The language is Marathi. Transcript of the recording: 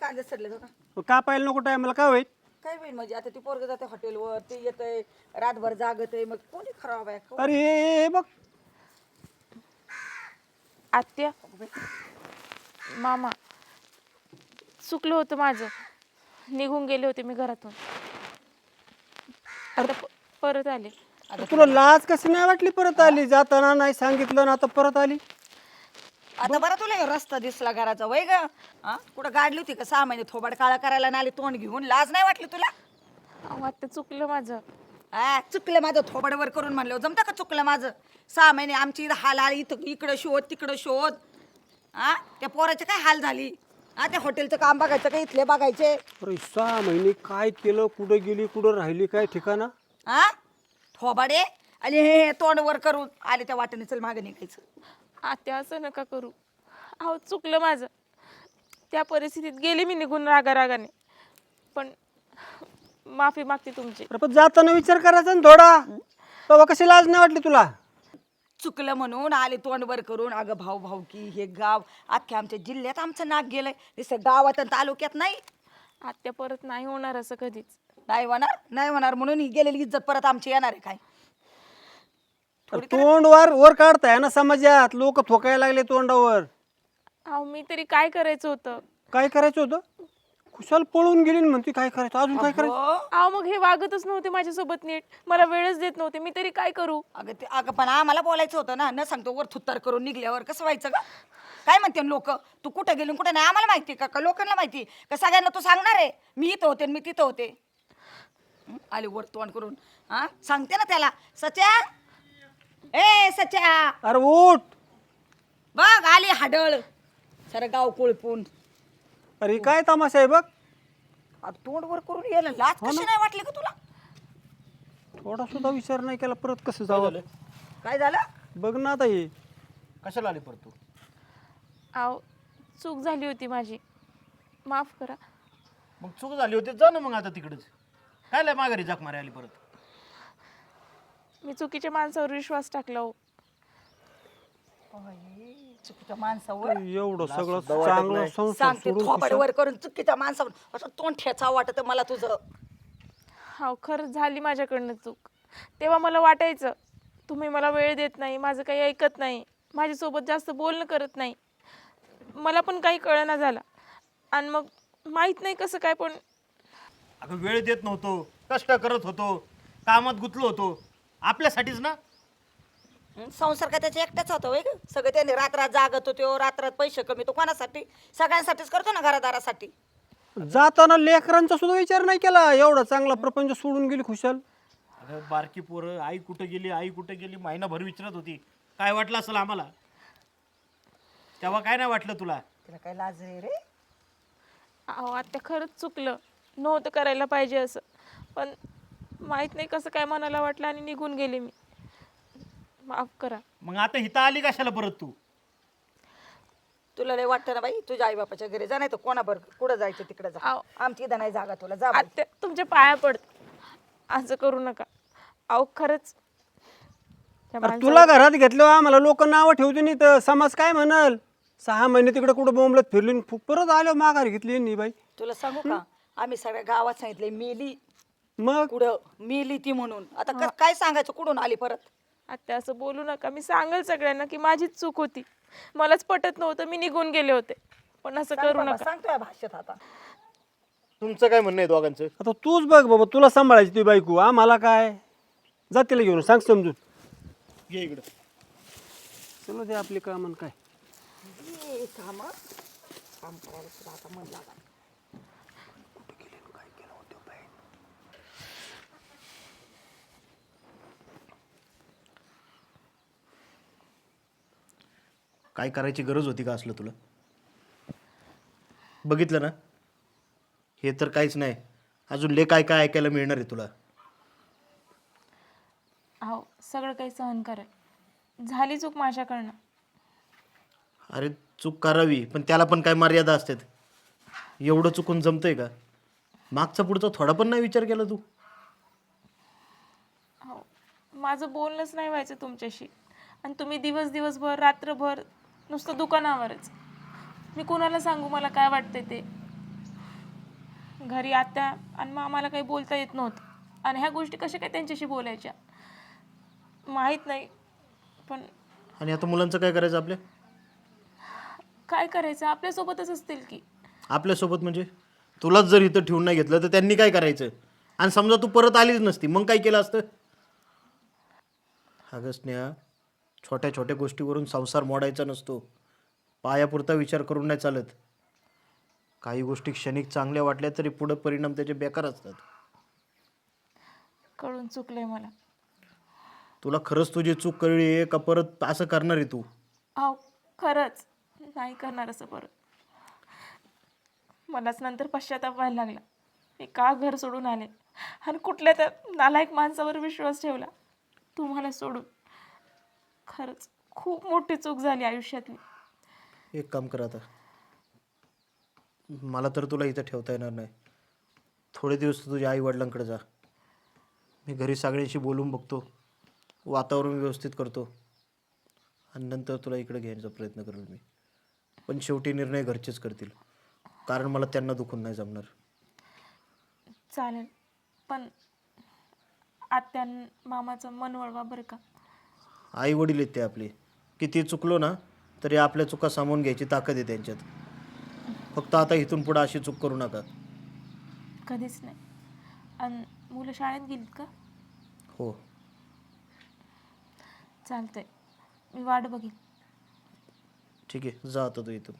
कांदे सडले का? मग का पाहिलं नको टायमाला काय होईल? काय होईल म्हणजे आता ती पोरग जाते हॉटेलवर, ते येतंय रातभर जागत आहे, मग कोणी खराब आहे? अरे हे बघ आत्या मामा चुकलं होतं माझं, निघून गेले होते मी घरातून. आता परत आले. तुला लाज कशी नाही वाटली? परत आली, जाताना नाही सांगितलं ना आता परत आली. आता बरं तुला हे रस्ता दिसला घराचा, वय ग? हा कुठं गाडली होती का 6 महिने थोबाड काळा करायला ना आली तोंड घेऊन? लाज नाही वाटली तुला? अहो आत्या चुकलं माझं. चुकलं माझं थोबाडवर करून म्हणलं जमतं का? चुकलं माझं. 6 महिने आमची हाल आली, इकडं शोध तिकडं शोध. त्या पोराचे काय हाल झाली? त्या हॉटेलचं काम बघायचं का इथले बघायचे? अरे 6 महिने काय केलं? कुठं गेली, कुठं राहिली, काय ठिकाणा? थोबाडे आणि हे तोंड वर करून आले त्या वाटेने चल मागे निघायचं. आत्या असं नका करू. अहो चुकलं माझं. त्या परिस्थितीत गेले मी निघून रागाने, पण माफी मागते तुमची. अरे पण जाताना विचार करायचा ना थोडा. तेव्हा कशी लाज नाही वाटली तुला? चुकलं म्हणून आले तोंड वर करून. अगं भाऊ भाऊकी हे गाव अख्ख्या आमच्या जिल्ह्यात आमचं नाक गेलंय, दिसतं गावात आणि तालुक्यात नाही. आत्या परत नाही होणार असं कधीच. नाही होणार म्हणून ही गेलेली इज्जत परत आमची येणार आहे काय? तोंड वर काढताय ना समाजात, लोक थोकायला लागले तोंडावर. अहो मी तरी काय करायचं होतं? काय करायचं होतं? कुशाल पळून गेली ना म्हणते काय करायचं, अजून काय करायचं? अहो मग हे वागतच नव्हते माझ्यासोबत नीट, मला वेळच देत नव्हते, मी तरी काय करू? अगं पण आम्हाला बोलायचं होतं ना, न सांगतो वर थुत्तार करून निघल्यावर कसं व्हायचं का? काय म्हणते लोक? तू कुठं गेली कुठं नाही आम्हाला माहिती का? लोकांना माहिती का? सगळ्यांना तू सांगणार आहे मी इथं होते मी तिथं होते? आले वर तोंड करून. सांगते ना त्याला, सच्या ए सच्या अरे उठ. बघ आली हाडळ सारं गाव कोळपून. अरे काय तमाशा आहे बघ. तोंड वर करून यायला लाज कशी नाही वाटली का तुला? थोडा सुद्धा विचार नाही केला परत कसं जावं? काय झालं? बघ ना आता हे कशाला आली परत तू? अहो चूक झाली होती माझी, माफ करा. मग चूक झाली होती, जा ना मग आता तिकडच. काय लय माघारी जाक मारे आली परत? मी चुकीच्या माणसावर विश्वास टाकला हो. चुकीच्या माणसावर एवढं सगळं चांगलं संसार सांगते सोडून थोबाडवर करून चुकीच्या माणसावर असं तोंड ठेचा वाटत मला तुझं. हो खरंच झाली माझ्याकडनं चूक. तेव्हा मला वाटायचं तुम्ही मला वेळ देत नाही, माझं काही ऐकत नाही, माझ्यासोबत जास्त बोलणं करत नाही. मला पण काही कळना झालं आणि मग माहीत नाही कसं काय, पण अगं वेळ देत नव्हतो, कष्ट करत होतो, कामात गुंतलो होतो आपल्यासाठीच ना. संसार काय त्याच्या एकट्याच होता वय ग? सगळं त्याने रात्रात जागत होतो, रात्रात पैसे कमी तो कोणासाठी? सगळ्यांसाठीच करतो ना, घरादारासाठी. जाताना लेकरांचा सुद्धा विचार नाही केला. एवढा चांगला प्रपंच सोडून गेली खुशाल. अगं बारकी पोरं आई कुठं गेली आई कुठं गेली महिनाभर विचारत होती. काय वाटलं असेल आम्हाला तेव्हा? काय नाही वाटलं तुला? तिला काय लाज रे रे? अहो आता खरंच चुकलं, नव्हतं करायला पाहिजे असं, पण माहीत नाही कसं काय मनाला वाटलं आणि निघून गेले मी. माफ करा. मग आता हिता आली कशाला परत तू? तुला लय वाटतं ना बाई, तुझ्या आई बापाच्या घरी जा, नाही तर कोणाबर कुठं जायचं तिकडे जा. आव. आमची इथं नाही जागा, तुला जा बाई. आत्या तुमच्या पाया पडत, असं करू नका. अहो खरंच त्या अरे माणसावर- तुला घरात घेतलं आम्हाला लोक नावं ठेवते नाही तर समाज काय म्हणाल? 6 महिने तिकडे कुठं बोंबलत फिरली आणि परत आलो माघारी घेतली नाही बाई. तुला सांगू का, आम्ही सगळ्या गावात सांगितले मेली मग कुठं मेली ती म्हणून. आता काय सांगायचं, कुठून आली परत? आत्या असं बोलू नका. मी सांगेल सगळ्यांना की माझीच चूक होती, मलाच पटत नव्हतं, मी निघून गेले होते, पण असं करू नका. सांगतोय भाषेत आता. तुमचं काय म्हणणं आहे दोघांचं? आता तूच बघ बाबा, तुला सांभाळायची तुझी बायको, आम्हाला काय? जातीला घेऊन सांग समजून. ये इकडं. चलो दे आपली कामं काय. काम करायला तुला आता मन लागा. काय करायची गरज होती का असलं तुला? बघितलं ना, हे तर काहीच नाही. अजून ले काय काय ऐकायला मिळणार आहे तुला? अहो सगळं काही सहन करेल, झाली चूक माझ्याकडनं. अरे चूक करावी, पण त्याला पण काय मर्यादा असतात. एवढं चुकून जमतंय का? मागचा पुढचा थोडा पण नाही विचार केला तू? हो माझं बोलणंच नाही व्हायचं तुमच्याशी, आणि तुम्ही दिवसभर रात्रभर नुसतं दुकानावरच. मी कोणाला सांगू मला काय वाटते ते? घरी आत्या आणि मामाला काही बोलता येत नव्हतं आणि ह्या गोष्टी कशा काय त्यांच्याशी बोलायच्या माहीत नाही. पण आणि आता मुलांचं काय करायचं आपल्या? काय करायचं, आपल्यासोबतच असतील की. आपल्यासोबत म्हणजे तुलाच जर इथं ठेवून नाही घेतलं तर त्यांनी काय करायचं? आणि समजा तू परत आलीच नसती मग काय केलं असतं? अगं स्नेहा, छोट्या छोट्या गोष्टीवरून संसार मोडायचा नसतो. पायापुरता विचार करून नाही चालत. काही गोष्टी क्षणिक चांगल्या वाटल्या तरी पुढे परिणाम त्याचे बेकार असतात. कळून चुकलंय मला. तुला खरंच तुझी चूक कळली आहे का परत असं करणार आहे तू? अहो खरंच नाही करणार असं परत. मलाच नंतर पश्चाताप व्हायला लागला. मी का घर सोडून आले आणि कुठल्या त्या नालायक माणसावर विश्वास ठेवला तुम्हाला सोडून. खरंच खूप मोठी चूक झाली आयुष्यातली. एक काम कर आता, मला तर तुला इथं ठेवता येणार नाही. थोडे दिवस तू तुझ्या आई वडिलांकडे जा. मी घरी सगळ्यांशी बोलून बघतो, वातावरण व्यवस्थित करतो आणि नंतर तुला इकडे घ्यायचा प्रयत्न करेल मी. पण शेवटी निर्णय घरचेच करतील, कारण मला त्यांना दुखून नाही जमणार. चालेल, पण आत्या आणि मामाचं मन वळवा बरं का. आई वडील आहेत ते आपले. किती चुकलो ना तरी आपल्या चुका सामावून घ्यायची ताकद आहे त्यांच्यात. फक्त आता इथून पुढे अशी चूक करू नका. कधीच नाही. आणि मुलं शाळेत गेलीत का? हो. चालतंय, मी वाट बघीन. ठीक आहे, जा आता तू इथून.